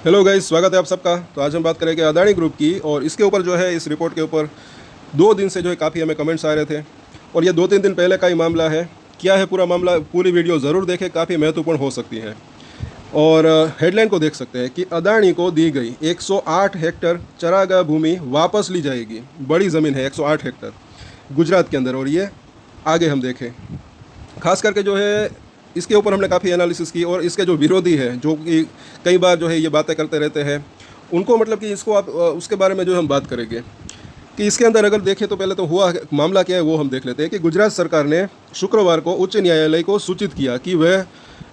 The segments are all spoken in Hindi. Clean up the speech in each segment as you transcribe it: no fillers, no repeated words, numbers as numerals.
हेलो गाइस, स्वागत है आप सबका। तो आज हम बात करेंगे अदानी ग्रुप की, और इसके ऊपर जो है, इस रिपोर्ट के ऊपर 2 दिन से जो है काफ़ी हमें कमेंट्स आ रहे थे। और ये 2-3 दिन पहले का ही मामला है। क्या है पूरा मामला, पूरी वीडियो ज़रूर देखें, काफ़ी महत्वपूर्ण हो सकती है। और हेडलाइन को देख सकते हैं कि अदानी को दी गई 108 हेक्टर चरागाह भूमि वापस ली जाएगी। बड़ी ज़मीन है, 108 हेक्टर गुजरात के अंदर। और ये आगे हम देखें, खास करके जो है इसके ऊपर हमने काफ़ी एनालिसिस की, और इसके जो विरोधी है, जो कि कई बार जो है ये बातें करते रहते हैं, उनको मतलब कि इसको आप उसके बारे में जो हम बात करेंगे कि इसके अंदर अगर देखें तो पहले तो हुआ मामला क्या है वो हम देख लेते हैं। कि गुजरात सरकार ने शुक्रवार को उच्च न्यायालय को सूचित किया कि वह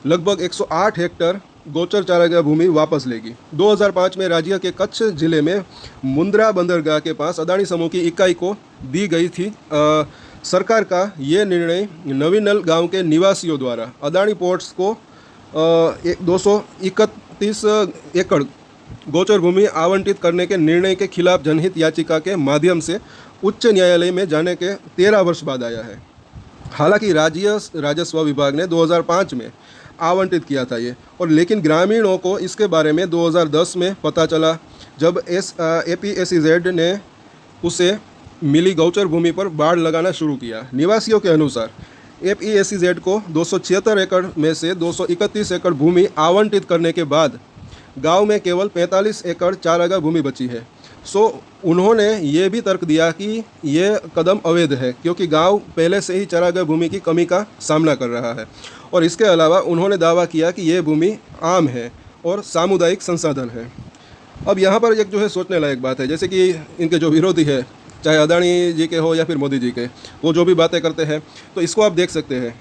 लगभग 108 हेक्टर गोचर चारागाह भूमि वापस लेगी। 2005 में राज्य के कच्छ जिले में मुंद्रा बंदरगाह के पास अदानी समूह की इकाई को दी गई थी। सरकार का ये निर्णय नवीनल गांव के निवासियों द्वारा अदानी पोर्ट्स को 231 एकड़ गोचर भूमि आवंटित करने के निर्णय के खिलाफ जनहित याचिका के माध्यम से उच्च न्यायालय में जाने के 13 वर्ष बाद आया है। हालांकि राज्य राजस्व विभाग ने 2005 में आवंटित किया था ये, और लेकिन ग्रामीणों को इसके बारे में 2010 में पता चला, जब APSEZ ने उसे मिली गौचर भूमि पर बाड़ लगाना शुरू किया। निवासियों के अनुसार APSEZ को 276 एकड़ में से 231 एकड़ भूमि आवंटित करने के बाद गांव में केवल 45 एकड़ चारागाह भूमि बची है। उन्होंने ये भी तर्क दिया कि ये कदम अवैध है, क्योंकि गांव पहले से ही चारागाह भूमि की कमी का सामना कर रहा है। और इसके अलावा उन्होंने दावा किया कि ये भूमि आम है और सामुदायिक संसाधन है। अब यहाँ पर एक जो है सोचने लायक बात है, जैसे कि इनके जो विरोधी है, चाहे अदानी जी के हो या फिर मोदी जी के, वो जो भी बातें करते हैं, तो इसको आप देख सकते हैं।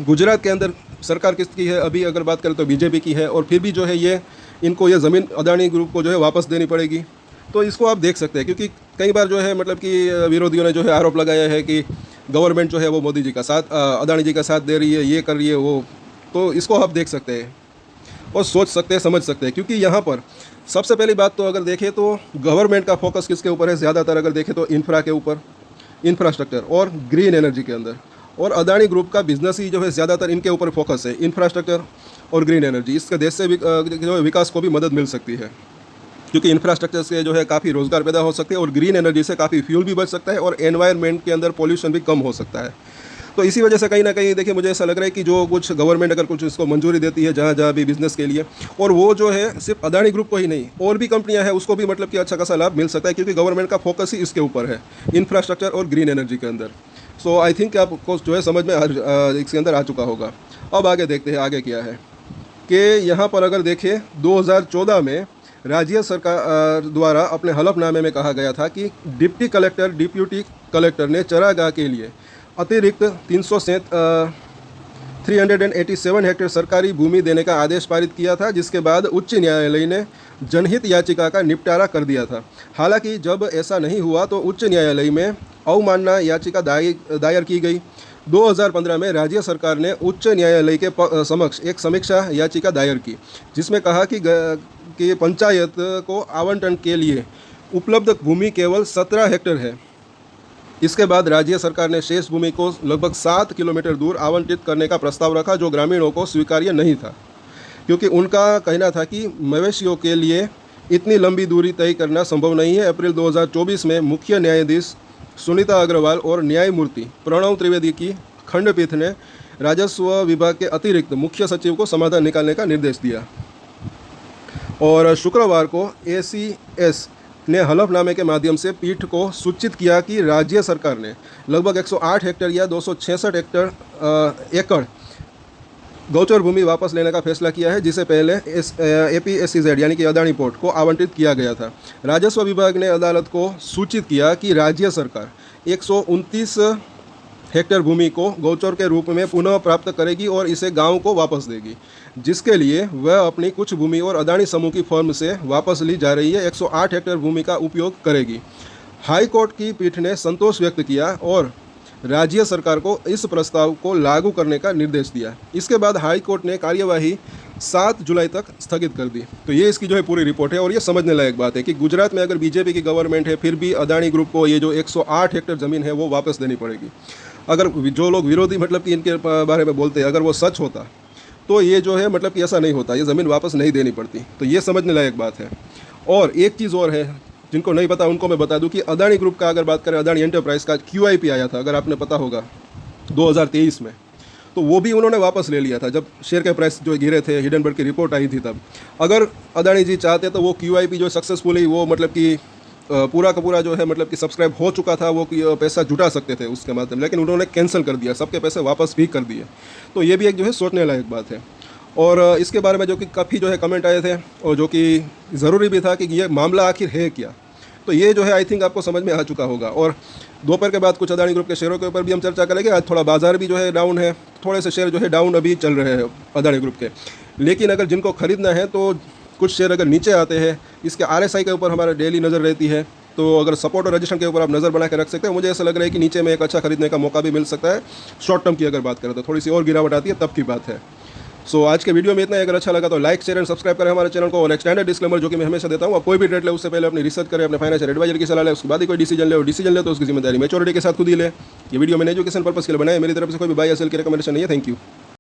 गुजरात के अंदर सरकार किसकी है? अभी अगर बात करें तो बीजेपी की है, और फिर भी जो है ये इनको ये ज़मीन अदानी ग्रुप को जो है वापस देनी पड़ेगी। तो इसको आप देख सकते हैं, क्योंकि कई बार जो है मतलब कि विरोधियों ने जो है आरोप लगाया है कि गवर्नमेंट जो है वो मोदी जी का साथ, अदानी जी का साथ दे रही है, ये कर रही है वो। तो इसको आप देख सकते हैं और सोच सकते हैं, समझ सकते हैं। क्योंकि यहाँ पर सबसे पहली बात तो अगर देखें तो गवर्नमेंट का फोकस किसके ऊपर है? ज़्यादातर अगर देखें तो इंफ्रा के ऊपर, इंफ्रास्ट्रक्चर और ग्रीन एनर्जी के अंदर। और अदानी ग्रुप का बिजनेस ही जो है ज़्यादातर इनके ऊपर फोकस है, इंफ्रास्ट्रक्चर और ग्रीन एनर्जी। इसके देश से भी जो है विकास को भी मदद मिल सकती है, क्योंकि इंफ्रास्ट्रक्चर से जो है काफ़ी रोज़गार पैदा हो सकते हैं, और ग्रीन एनर्जी से काफ़ी फ्यूल भी बच सकता है, और एनवायरनमेंट के अंदर पोल्यूशन भी कम हो सकता है। तो इसी वजह से कहीं ना कहीं देखिए, मुझे ऐसा लग रहा है कि जो कुछ गवर्नमेंट अगर कुछ इसको मंजूरी देती है जहाँ जहाँ भी बिजनेस के लिए, और वो जो है सिर्फ अदानी ग्रुप को ही नहीं, और भी कंपनियां हैं उसको भी मतलब कि अच्छा खासा लाभ मिल सकता है, क्योंकि गवर्नमेंट का फोकस ही इसके ऊपर है, इंफ्रास्ट्रक्चर और ग्रीन एनर्जी के अंदर। सो आई थिंक आपको जो है समझ में इसके अंदर आ चुका होगा। अब आगे देखते हैं आगे क्या है। कि यहाँ पर अगर देखें 2014 में राज्य सरकार द्वारा अपने हलफनामे में कहा गया था कि डिप्टी कलेक्टर ने चरागाह के लिए अतिरिक्त 387 हेक्टेयर सरकारी भूमि देने का आदेश पारित किया था, जिसके बाद उच्च न्यायालय ने जनहित याचिका का निपटारा कर दिया था। हालांकि जब ऐसा नहीं हुआ तो उच्च न्यायालय में अवमानना याचिका दायर की गई। 2015 में राज्य सरकार ने उच्च न्यायालय के समक्ष एक समीक्षा याचिका दायर की, जिसमें कहा कि पंचायत को आवंटन के लिए उपलब्ध भूमि केवल 17 हेक्टेयर है। इसके बाद राज्य सरकार ने शेष भूमि को लगभग 7 किलोमीटर दूर आवंटित करने का प्रस्ताव रखा, जो ग्रामीणों को स्वीकार्य नहीं था, क्योंकि उनका कहना था कि मवेशियों के लिए इतनी लंबी दूरी तय करना संभव नहीं है। अप्रैल 2024 में मुख्य न्यायाधीश सुनीता अग्रवाल और न्यायमूर्ति प्रणव त्रिवेदी की खंडपीठ ने राजस्व विभाग के अतिरिक्त मुख्य सचिव को समाधान निकालने का निर्देश दिया। और शुक्रवार को ACS ने हलफनामे के माध्यम से पीठ को सूचित किया कि राज्य सरकार ने लगभग 108 हेक्टेयर या 266 एकड़ गौचर भूमि वापस लेने का फैसला किया है, जिसे पहले APSEZ यानी कि अदानी पोर्ट को आवंटित किया गया था। राजस्व विभाग ने अदालत को सूचित किया कि राज्य सरकार 129 हेक्टेयर भूमि को गौचर के रूप में पुनः प्राप्त करेगी और इसे गांव को वापस देगी, जिसके लिए वह अपनी कुछ भूमि और अदानी समूह की फर्म से वापस ली जा रही है 108 हेक्टेयर भूमि का उपयोग करेगी। हाई कोर्ट की पीठ ने संतोष व्यक्त किया और राज्य सरकार को इस प्रस्ताव को लागू करने का निर्देश दिया। इसके बाद हाई कोर्ट ने कार्यवाही 7 जुलाई तक स्थगित कर दी। तो ये इसकी जो है पूरी रिपोर्ट है, और ये समझने लायक बात है कि गुजरात में अगर बीजेपी की गवर्नमेंट है, फिर भी अदानी ग्रुप को ये जो 108 हेक्टेयर ज़मीन है वो वापस देनी पड़ेगी। अगर जो लोग विरोधी मतलब कि इनके बारे में बोलते हैं, अगर वो सच होता तो ये जो है मतलब कि ऐसा नहीं होता, ये ज़मीन वापस नहीं देनी पड़ती। तो ये समझने लायक बात है। और एक चीज़ और है, जिनको नहीं पता उनको मैं बता दूं कि अदानी ग्रुप का अगर बात करें, अदानी एंटरप्राइज का QIP आया था, अगर आपने पता होगा 2023 में, तो वो भी उन्होंने वापस ले लिया था जब शेयर के प्राइस जो गिरे थे, हिडनबर्ग की रिपोर्ट आई थी तब। अगर अदानी जी चाहते तो वो QIP जो सक्सेसफुली वो मतलब कि पूरा का पूरा जो है मतलब कि सब्सक्राइब हो चुका था, वो पैसा जुटा सकते थे उसके माध्यम, लेकिन उन्होंने कैंसिल कर दिया, सबके पैसे वापस भी कर दिए। तो ये भी एक जो है सोचने लायक बात है। और इसके बारे में जो कि काफ़ी जो है कमेंट आए थे, और जो कि ज़रूरी भी था कि ये मामला आखिर है क्या। तो ये जो है आई थिंक आपको समझ में आ चुका होगा। और दोपहर के बाद कुछ अदानी ग्रुप के शेयरों के ऊपर भी हम चर्चा करेंगे। आज थोड़ा बाजार भी जो है डाउन है, थोड़े से शेयर जो है डाउन अभी चल रहे हैं अदानी ग्रुप के। लेकिन अगर जिनको खरीदना है तो कुछ शेयर अगर नीचे आते हैं, इसके RSI के ऊपर हमारा डेली नज़र रहती है, तो अगर सपोर्ट और रजिस्ट्रेशन के ऊपर आप नज़र बना के रख सकते हैं। मुझे ऐसा लग रहा है कि नीचे में एक अच्छा खरीदने का मौका भी मिल सकता है। शॉर्ट टर्म की अगर बात करें तो थोड़ी सी और गिरावट आती है तब की बात है। सो आज के वीडियो में इतना ही। अगर अच्छा लगा तो लाइक, शेयर एंड सब्सक्राइब करें हमारे चैनल को। और एक स्टैंडर्ड डिस्क्लेमर जो कि मैं हमेशा देता हूँ, आप कोई भी ट्रेड ले उससे पहले अपनी रिसर्च करें, अपने फाइनेंशियल एडवाइजर की सलाह ले, उसके बाद ही कोई डिसीजन ले। और डिसीजन ले तो उसकी जिम्मेदारी मैच्योरिटी के साथ खुद ही ले। ये वीडियो मैंने एजुकेशन पर्पस के लिए बनाया, मेरी तरफ से कोई भी बाय या सेल की रिकमेंडेशन नहीं है। Thank you.